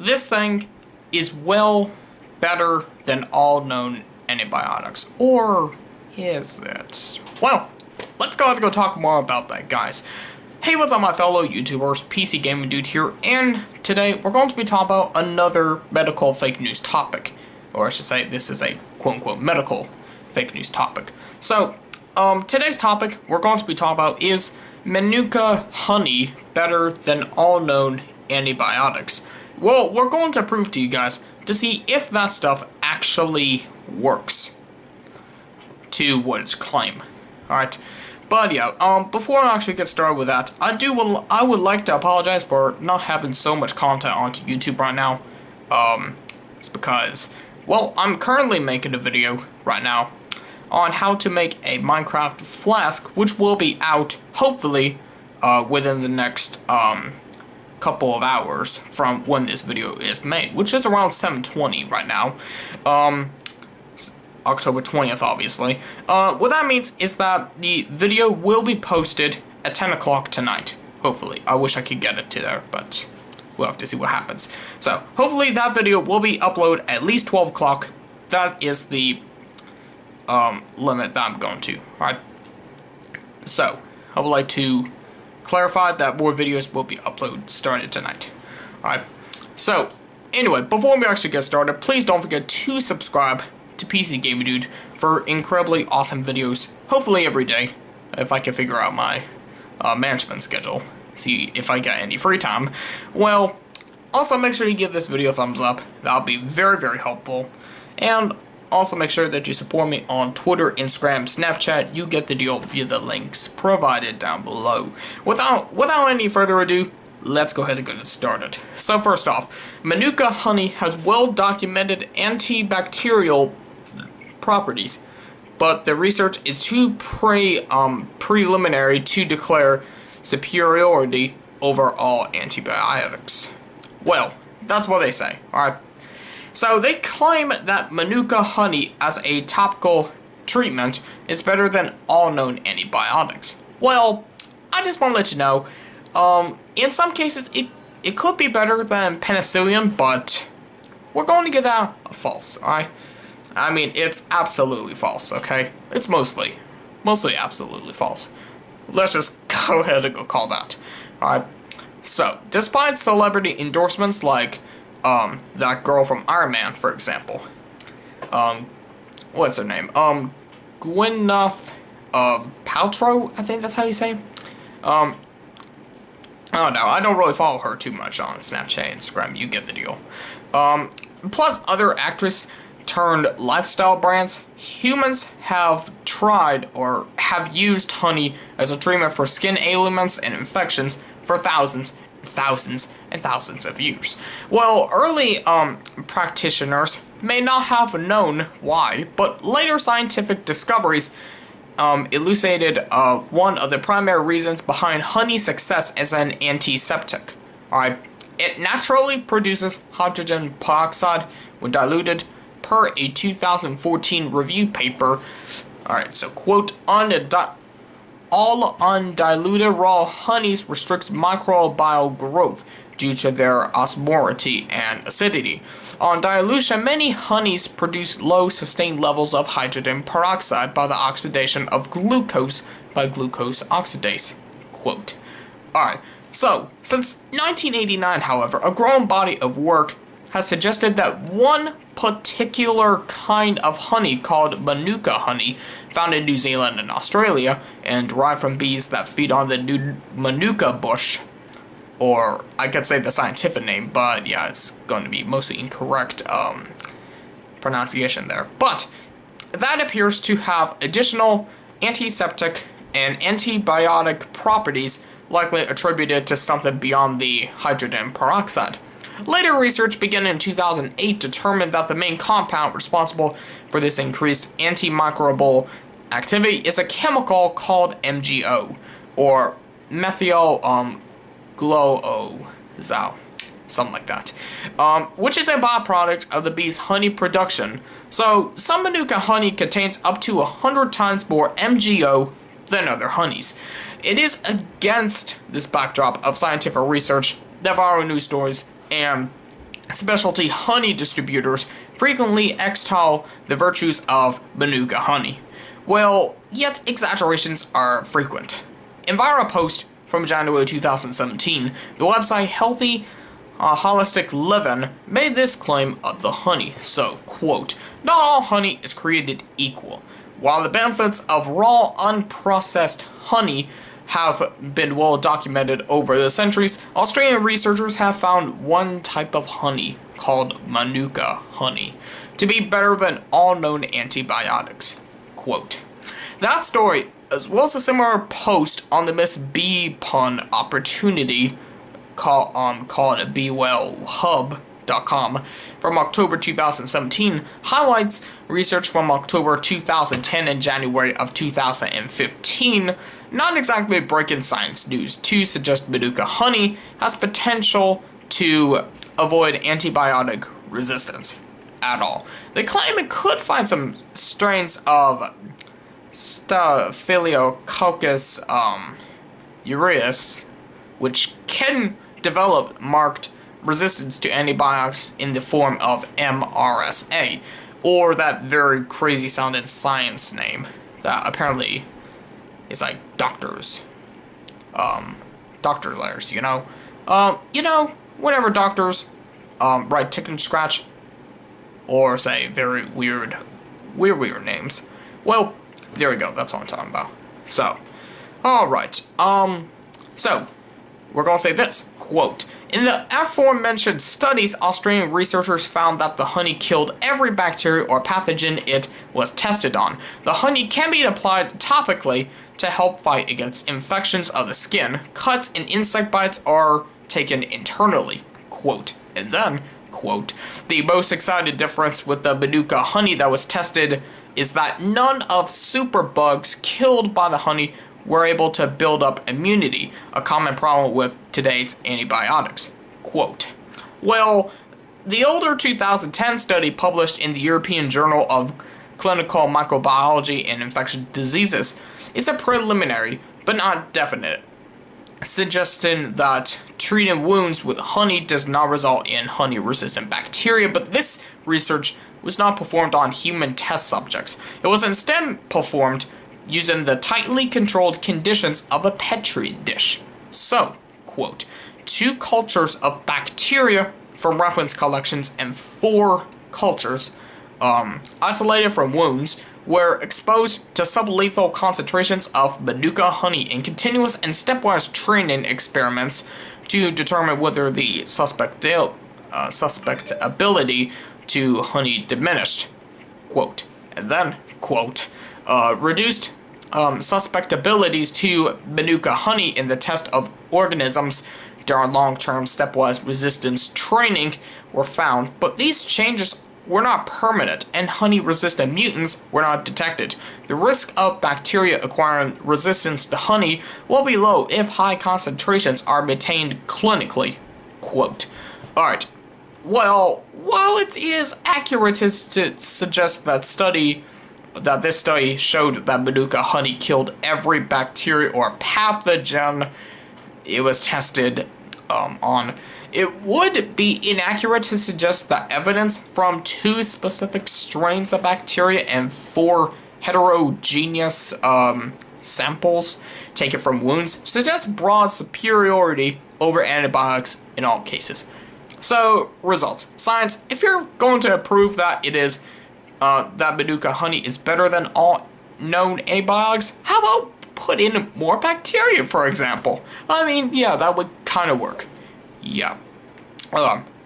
this thing is well better than all known antibiotics. Or is it? Well, let's go ahead and go talk more about that, guys. Hey, what's up, my fellow YouTubers? PCGamingDude here, and today we're going to be talking about another medical fake news topic. Or I should say, this is a quote-unquote medical fake news topic. So, today's topic we're going to be talking about is Manuka honey better than all known antibiotics? Well, we're going to prove to you guys to see if that stuff actually works to what it's claim. Alright, but yeah, before I actually get started with that, I would like to apologize for not having so much content onto YouTube right now. It's because, well, I'm currently making a video right now on how to make a Minecraft flask, which will be out, hopefully, within the next, couple of hours from when this video is made, which is around 7:20 right now. October 20th, obviously. What that means is that the video will be posted at 10 o'clock tonight, hopefully. I wish I could get it to there, but we'll have to see what happens. So, hopefully that video will be uploaded at least 12 o'clock. That is the limit that I'm going to, alright? So, I would like to clarify that more videos will be uploaded starting tonight, alright? So, anyway, before we actually get started, please don't forget to subscribe to PCGamingDude for incredibly awesome videos, hopefully every day, if I can figure out my management schedule, see if I get any free time. Well, also make sure you give this video a thumbs up, that'll be very, very helpful, and also make sure that you support me on Twitter, Instagram, Snapchat. You get the deal via the links provided down below. Without any further ado, let's go ahead and get started. So first off, Manuka honey has well-documented antibacterial properties, but the research is too preliminary to declare superiority over all antibiotics. Well, that's what they say, alright? So they claim that Manuka honey as a topical treatment is better than all known antibiotics. Well, I just want to let you know, in some cases it could be better than penicillin, but we're going to give that a false, alright? I mean, it's absolutely false, okay? It's mostly absolutely false. Let's just go ahead and go call that, alright? So, despite celebrity endorsements like that girl from Iron Man, for example. What's her name? Gwyneth Paltrow, I think that's how you say. I don't know, I don't really follow her too much on Snapchat and Instagram, you get the deal. Plus other actress turned lifestyle brands, humans have tried or have used honey as a treatment for skin ailments and infections for thousands and thousands of years. Well, early practitioners may not have known why, but later scientific discoveries elucidated one of the primary reasons behind honey's success as an antiseptic. Alright, it naturally produces hydrogen peroxide when diluted, per a 2014 review paper. Alright, so quote, all undiluted raw honeys restrict microbial growth due to their osmolarity and acidity. On dilution, many honeys produce low sustained levels of hydrogen peroxide by the oxidation of glucose by glucose oxidase. Quote. Alright, so, since 1989, however, a growing body of work has suggested that one particular kind of honey called Manuka honey, found in New Zealand and Australia, and derived from bees that feed on the Manuka bush, or I could say the scientific name, but yeah, it's going to be mostly incorrect pronunciation there. But that appears to have additional antiseptic and antibiotic properties, likely attributed to something beyond the hydrogen peroxide. Later research beginning in 2008 determined that the main compound responsible for this increased antimicrobial activity is a chemical called MgO, or methyl glucosol, something like that, which is a byproduct of the bee's honey production. So some Manuka honey contains up to 100 times more MgO than other honeys. It is against this backdrop of scientific research that viral news stories and specialty honey distributors frequently extol the virtues of Manuka honey. Well, yet exaggerations are frequent. In viral post from January 2017, the website Healthy Holistic Living made this claim of the honey. So, quote, "Not all honey is created equal. While the benefits of raw, unprocessed honey have been well documented over the centuries, Australian researchers have found one type of honey, called Manuka honey, to be better than all known antibiotics." Quote. That story, as well as a similar post on the Miss Bee Pun opportunity called BeWellHub.com from October 2017, highlights research from October 2010 and January of 2015, not exactly breaking science news, to suggest Manuka honey has potential to avoid antibiotic resistance at all. They claim it could find some strains of Staphylococcus aureus, which can develop marked resistance to antibiotics in the form of MRSA, or that very crazy sounding science name that apparently is like doctor letters, whatever doctors write tick and scratch, or say very weird names. Well, there we go, that's what I'm talking about. So, alright, so, we're gonna say this, quote, "In the aforementioned studies, Australian researchers found that the honey killed every bacteria or pathogen it was tested on. The honey can be applied topically to help fight against infections of the skin. Cuts and insect bites are taken internally," quote. And then, quote, "The most exciting difference with the Manuka honey that was tested is that none of superbugs killed by the honey were able to build up immunity, a common problem with today's antibiotics," quote. Well, the older 2010 study published in the European Journal of Clinical Microbiology and Infectious Diseases is a preliminary, but not definite, suggesting that treating wounds with honey does not result in honey-resistant bacteria, but this research was not performed on human test subjects. It was instead performed using the tightly controlled conditions of a Petri dish. So, quote, "2 cultures of bacteria from reference collections and 4 cultures, isolated from wounds, were exposed to sublethal concentrations of Manuka honey in continuous and stepwise training experiments to determine whether the susceptibility to honey diminished," quote. And then, quote, "reduced susceptibilities to Manuka honey in the test of organisms during long-term stepwise resistance training were found, but these changes were not permanent, and honey-resistant mutants were not detected. The risk of bacteria acquiring resistance to honey will be low if high concentrations are maintained clinically," quote. Alright, well, while it is accurate to suggest that this study showed that Manuka honey killed every bacteria or pathogen it was tested on, it would be inaccurate to suggest that evidence from 2 specific strains of bacteria and 4 heterogeneous samples taken from wounds suggests broad superiority over antibiotics in all cases. So, results. Science, if you're going to prove that it is that Manuka honey is better than all known antibiotics, how about put in more bacteria, for example? I mean, yeah, that would kind of work. Yeah.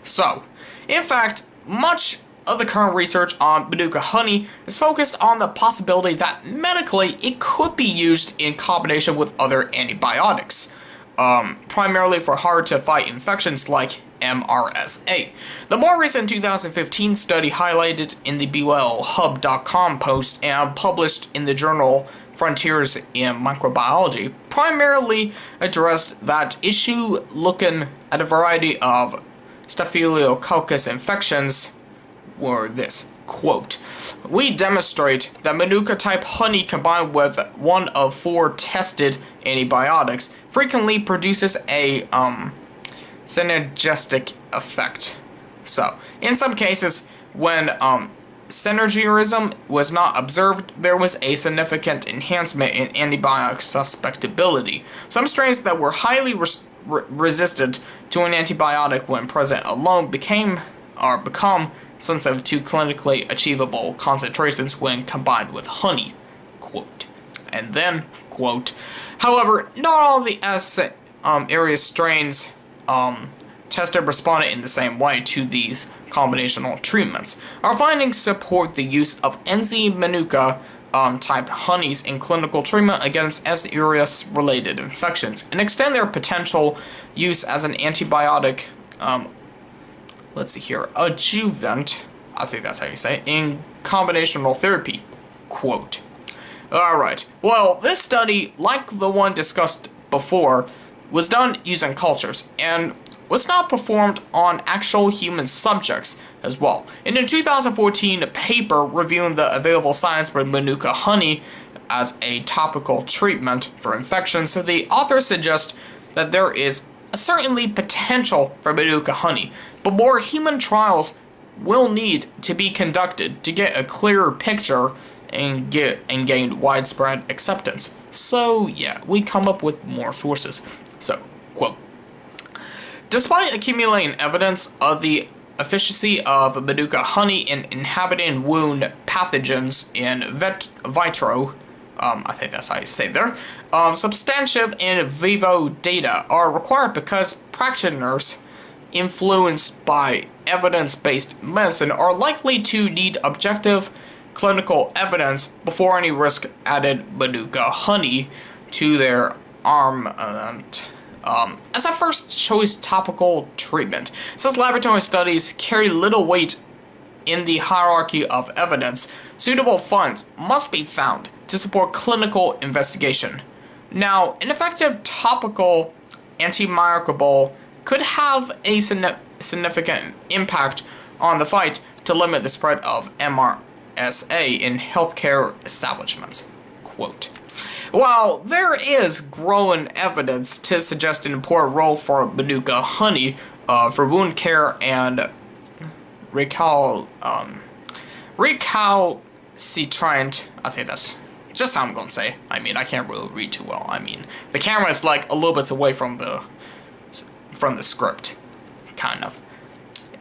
So, in fact, much of the current research on Manuka honey is focused on the possibility that medically it could be used in combination with other antibiotics, primarily for hard-to-fight infections like MRSA. The more recent 2015 study highlighted in the BeWellHub.com post and published in the journal Frontiers in Microbiology primarily addressed that issue, looking at a variety of Staphylococcus infections were this, quote, "We demonstrate that Manuka-type honey combined with one of 4 tested antibiotics frequently produces a synergistic effect So, in some cases, when synergism was not observed, there was a significant enhancement in antibiotic susceptibility. Some strains that were highly resistant to an antibiotic when present alone become sensitive to clinically achievable concentrations when combined with honey. Quote. And then, quote, however, not all the area strains tested responded in the same way to these combinational treatments. Our findings support the use of Manuka type honeys in clinical treatment against S. aureus related infections and extend their potential use as an antibiotic, let's see here, adjuvant, I think that's how you say it, in combinational therapy. Quote. Alright, well, this study, like the one discussed before, was done using cultures, and was not performed on actual human subjects as well. In a 2014 paper reviewing the available science for Manuka honey as a topical treatment for infections, so the authors suggest that there is certainly potential for Manuka honey, but more human trials will need to be conducted to get a clearer picture and gain widespread acceptance. So yeah, we come up with more sources. So, quote, despite accumulating evidence of the efficacy of Manuka honey in inhabiting wound pathogens in vitro, I think that's how you say there, substantive in vivo data are required because practitioners influenced by evidence-based medicine are likely to need objective clinical evidence before any risk added Manuka honey to their armament as a first choice topical treatment. Since laboratory studies carry little weight in the hierarchy of evidence, suitable funds must be found to support clinical investigation. Now, an effective topical antimicrobial could have a significant impact on the fight to limit the spread of MRSA in healthcare establishments. Quote, while there is growing evidence to suggest an important role for Manuka honey for wound care and recalcitrant, I think that's just how I'm going to say. I mean, I can't really read too well. I mean, the camera is like a little bit away from the script, kind of,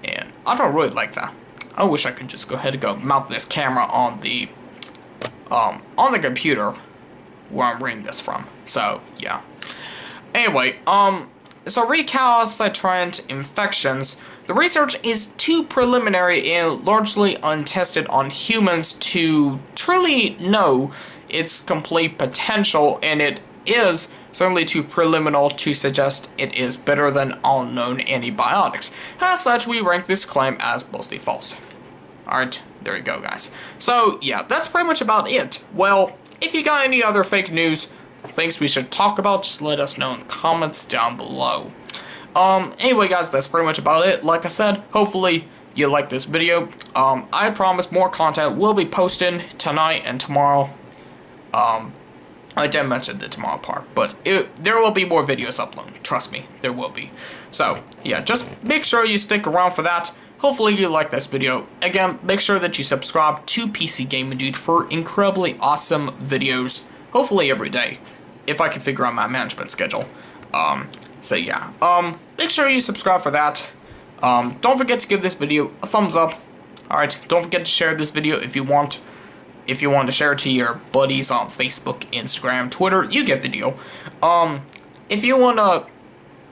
and I don't really like that. I wish I could just go ahead and go mount this camera on the computer where I'm reading this from. So yeah. Anyway, so recalcitrant infections. The research is too preliminary and largely untested on humans to truly know its complete potential, and it is certainly too preliminary to suggest it is better than all known antibiotics. As such, we rank this claim as mostly false. Alright, there you go, guys. So, yeah, that's pretty much about it. Well, if you got any other fake news, things we should talk about, just let us know in the comments down below. Anyway, guys, that's pretty much about it. Like I said, hopefully you liked this video. I promise more content will be posted tonight and tomorrow. I didn't mention the tomorrow part, but there will be more videos uploaded. Trust me, there will be. So, yeah, just make sure you stick around for that. Hopefully you like this video. Again, make sure that you subscribe to PCGamingDude for incredibly awesome videos, hopefully every day, if I can figure out my management schedule. So yeah, make sure you subscribe for that. Don't forget to give this video a thumbs up. Alright, don't forget to share this video if you want. If you want to share it to your buddies on Facebook, Instagram, Twitter, you get the deal. If you want to,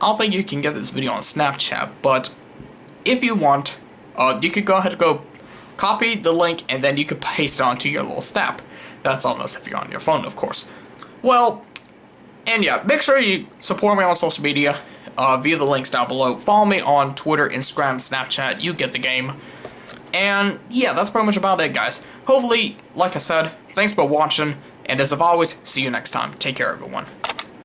I don't think you can get this video on Snapchat, but if you want, you could go ahead and go copy the link and then you could paste it onto your little snap. That's unless if you're on your phone, of course. Well, and yeah, make sure you support me on social media via the links down below. Follow me on Twitter, Instagram, Snapchat, you get the game. And yeah, that's pretty much about it, guys. Hopefully, like I said, thanks for watching, and as always, see you next time. Take care, everyone.